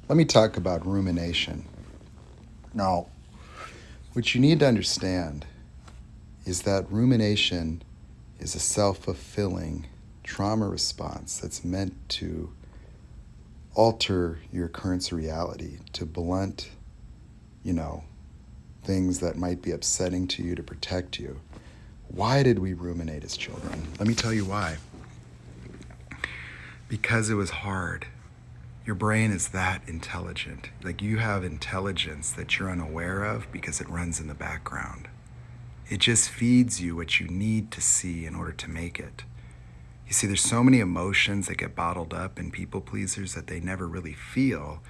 Let me talk about rumination. Now, what you need to understand is that rumination is a self-fulfilling trauma response that's meant to alter your occurrence of reality, to blunt, you know, things that might be upsetting to you, to protect you. Why did we ruminate as children? Let me tell you why. Because it was hard. Your brain is that intelligent. Like, you have intelligence that you're unaware of because it runs in the background. It just feeds you what you need to see in order to make it. You see, there's so many emotions that get bottled up in people pleasers that they never really feel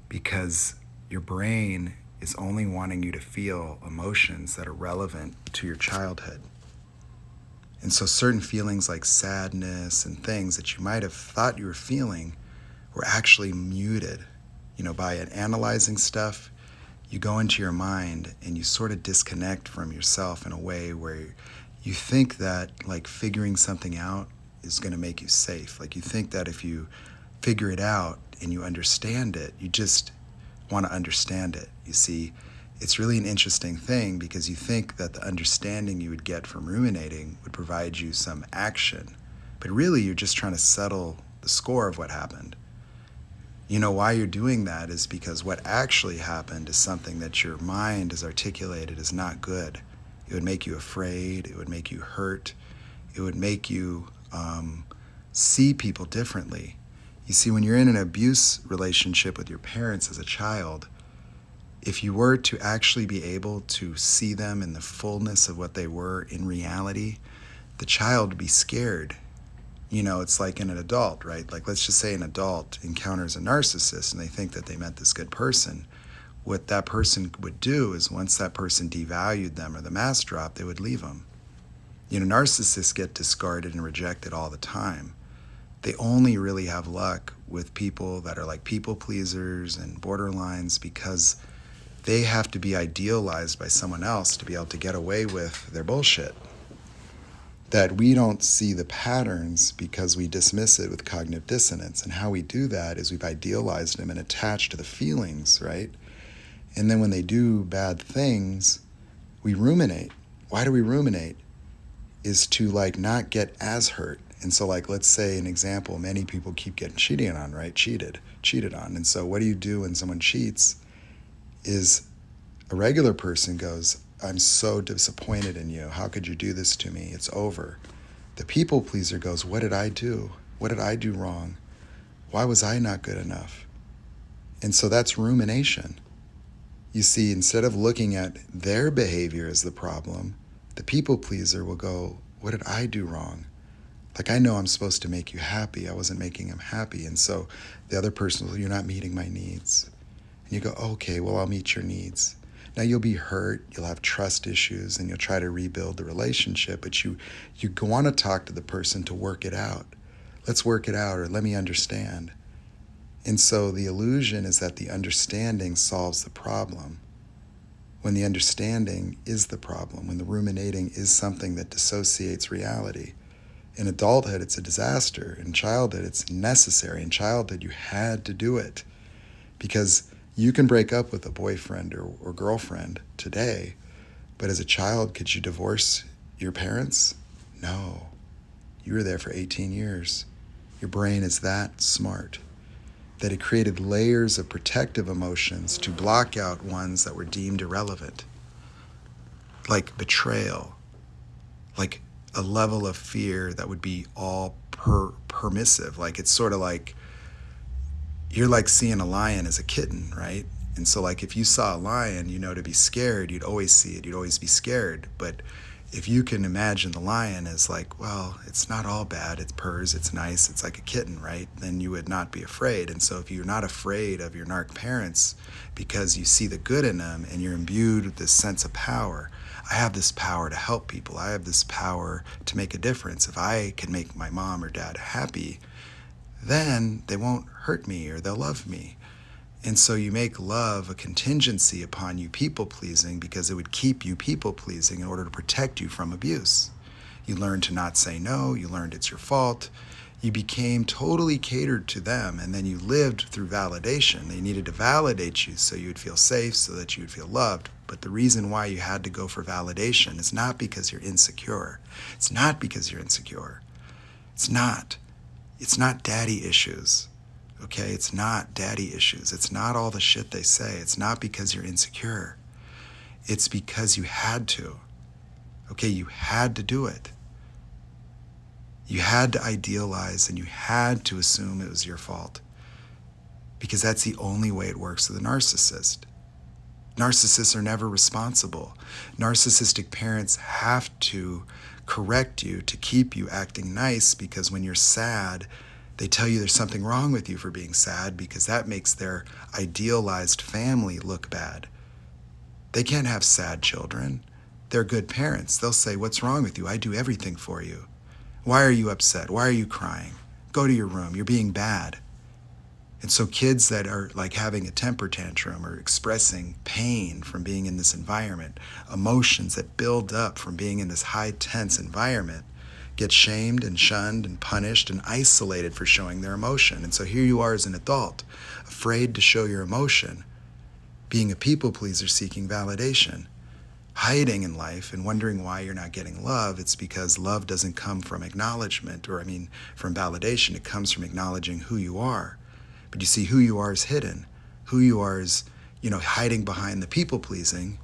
because your brain is only wanting you to feel emotions that are relevant to your childhood. And so certain feelings like sadness and things that you might have thought you were feeling were actually muted. By analyzing stuff, you go into your mind and you sort of disconnect from yourself in a way where you think that like figuring something out is going to make you safe. Like, you think that if you figure it out and you understand it, you just want to understand it. You see, it's really an interesting thing because you think that the understanding you would get from ruminating would provide you some action, but really you're just trying to settle the score of what happened. Why you're doing that is because what actually happened is something that your mind has articulated is not good. It would make you afraid, it would make you hurt, it would make you see people differently. You see, when you're in an abuse relationship with your parents as a child, if you were to actually be able to see them in the fullness of what they were in reality, the child would be scared. It's like in an adult, right? Like, let's just say an adult encounters a narcissist and they think that they met this good person. What that person would do is once that person devalued them or the mask dropped, they would leave them. Narcissists get discarded and rejected all the time. They only really have luck with people that are like people pleasers and borderlines because they have to be idealized by someone else to be able to get away with their bullshit. That we don't see the patterns because we dismiss it with cognitive dissonance. And how we do that is we've idealized them and attached to the feelings, right? And then when they do bad things, we ruminate. Why do we ruminate? Is to not get as hurt. And so let's say an example, many people keep getting cheated on, right? Cheated on. And so what do you do when someone cheats is a regular person goes, I'm so disappointed in you. How could you do this to me? It's over. The people pleaser goes, what did I do? What did I do wrong? Why was I not good enough? And so that's rumination. You see, instead of looking at their behavior as the problem, the people pleaser will go, what did I do wrong? Like, I know I'm supposed to make you happy. I wasn't making him happy. And so the other person will, you're not meeting my needs. And you go, okay, well, I'll meet your needs. Now you'll be hurt, you'll have trust issues, and you'll try to rebuild the relationship, but you want to talk to the person to work it out. Let's work it out, or let me understand. And so the illusion is that the understanding solves the problem, when the understanding is the problem, when the ruminating is something that dissociates reality. In adulthood, it's a disaster. In childhood, it's necessary. In childhood, you had to do it because you can break up with a boyfriend or girlfriend today, but as a child, could you divorce your parents? No. You were there for 18 years. Your brain is that smart that it created layers of protective emotions to block out ones that were deemed irrelevant, like betrayal, like a level of fear that would be all permissive. Like, it's sort of like you're like seeing a lion as a kitten, right? And so if you saw a lion, to be scared, you'd always see it, you'd always be scared. But if you can imagine the lion as well, it's not all bad, it purrs, it's nice, it's like a kitten, right? Then you would not be afraid. And so if you're not afraid of your narc parents because you see the good in them and you're imbued with this sense of power, I have this power to help people, I have this power to make a difference. If I can make my mom or dad happy, then they won't hurt me or they'll love me. And so you make love a contingency upon you people-pleasing because it would keep you people-pleasing in order to protect you from abuse. You learn to not say no, you learned it's your fault, You became totally catered to them, and then you lived through validation. They needed to validate you so you would feel safe, so that you would feel loved. But the reason why you had to go for validation is not because you're insecure. It's not because you're insecure. It's not. It's not daddy issues. Okay? It's not daddy issues. It's not all the shit they say. It's not because you're insecure. It's because you had to. Okay? You had to do it. You had to idealize and you had to assume it was your fault, because that's the only way it works with a narcissist. Narcissists are never responsible. Narcissistic parents have to correct you to keep you acting nice, because when you're sad, they tell you there's something wrong with you for being sad, because that makes their idealized family look bad. They can't have sad children. They're good parents. They'll say, "What's wrong with you? I do everything for you. Why are you upset? Why are you crying? Go to your room. You're being bad." And so kids that are like having a temper tantrum or expressing pain from being in this environment, emotions that build up from being in this high tense environment, get shamed and shunned and punished and isolated for showing their emotion. And so here you are as an adult, afraid to show your emotion, being a people pleaser seeking validation, hiding in life and wondering why you're not getting love. It's because love doesn't come from acknowledgement, from validation. It comes from acknowledging who you are. But you see, who you are is hidden. Who you are is, hiding behind the people pleasing,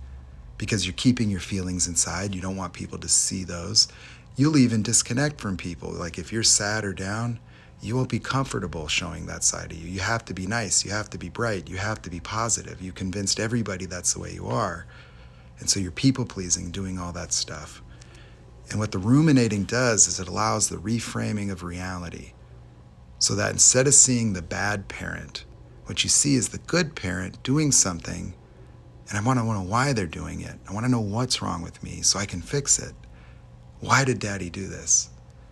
because you're keeping your feelings inside. You don't want people to see those. You'll even disconnect from people. Like if you're sad or down, you won't be comfortable showing that side of you. You have to be nice. You have to be bright. You have to be positive. You convinced everybody that's the way you are. And so you're people-pleasing, doing all that stuff. And what the ruminating does is it allows the reframing of reality, so that instead of seeing the bad parent, what you see is the good parent doing something, and I want to know why they're doing it. I want to know what's wrong with me so I can fix it. Why did daddy do this?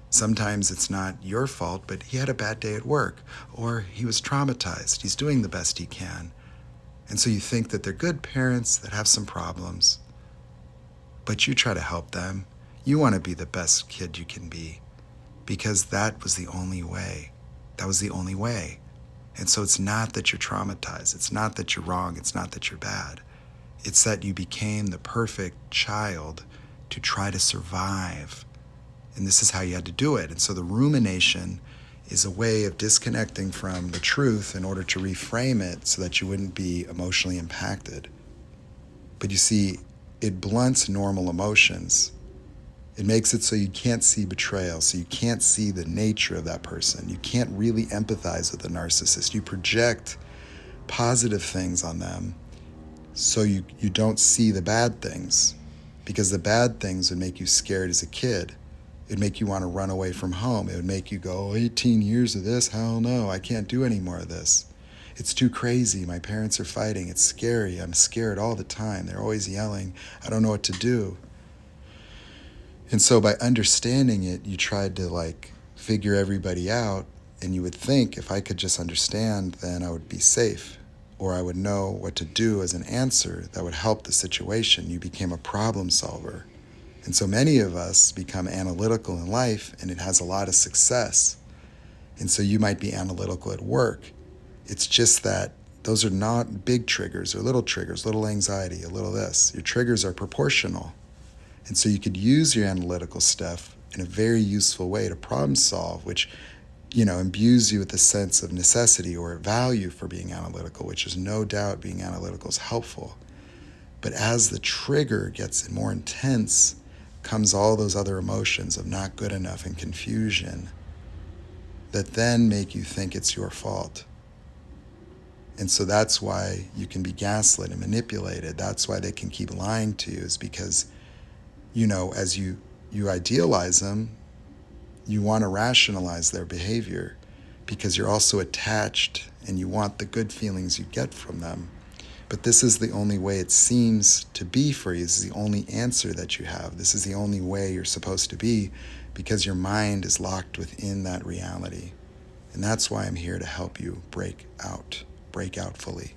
Sometimes it's not your fault, but he had a bad day at work, or he was traumatized. He's doing the best he can. And so you think that they're good parents that have some problems, but you try to help them. You want to be the best kid you can be, because that was the only way. That was the only way. And so it's not that you're traumatized. It's not that you're wrong. It's not that you're bad. It's that you became the perfect child to try to survive. And this is how you had to do it. And so the rumination is a way of disconnecting from the truth in order to reframe it so that you wouldn't be emotionally impacted. But you see, it blunts normal emotions. It makes it so you can't see betrayal, so you can't see the nature of that person. You can't really empathize with the narcissist. You project positive things on them so you don't see the bad things, because the bad things would make you scared as a kid. It'd make you want to run away from home. It would make you go, 18 years of this? Hell no, I can't do any more of this. It's too crazy. My parents are fighting. It's scary. I'm scared all the time. They're always yelling. I don't know what to do. And so by understanding it, you tried to figure everybody out, and you would think, if I could just understand, then I would be safe, or I would know what to do as an answer that would help the situation. You became a problem solver. And so many of us become analytical in life, and it has a lot of success. And so you might be analytical at work. It's just that those are not big triggers or little triggers, little anxiety, a little this. Your triggers are proportional. And so you could use your analytical stuff in a very useful way to problem solve, which, imbues you with a sense of necessity or value for being analytical, which is no doubt being analytical is helpful. But as the trigger gets more intense, comes all those other emotions of not good enough and confusion that then make you think it's your fault. And so that's why you can be gaslit and manipulated. That's why they can keep lying to you, is because, as you idealize them, you want to rationalize their behavior, because you're also attached and you want the good feelings you get from them. But this is the only way it seems to be for you. This is the only answer that you have. This is the only way you're supposed to be, because your mind is locked within that reality. And that's why I'm here to help you break out fully.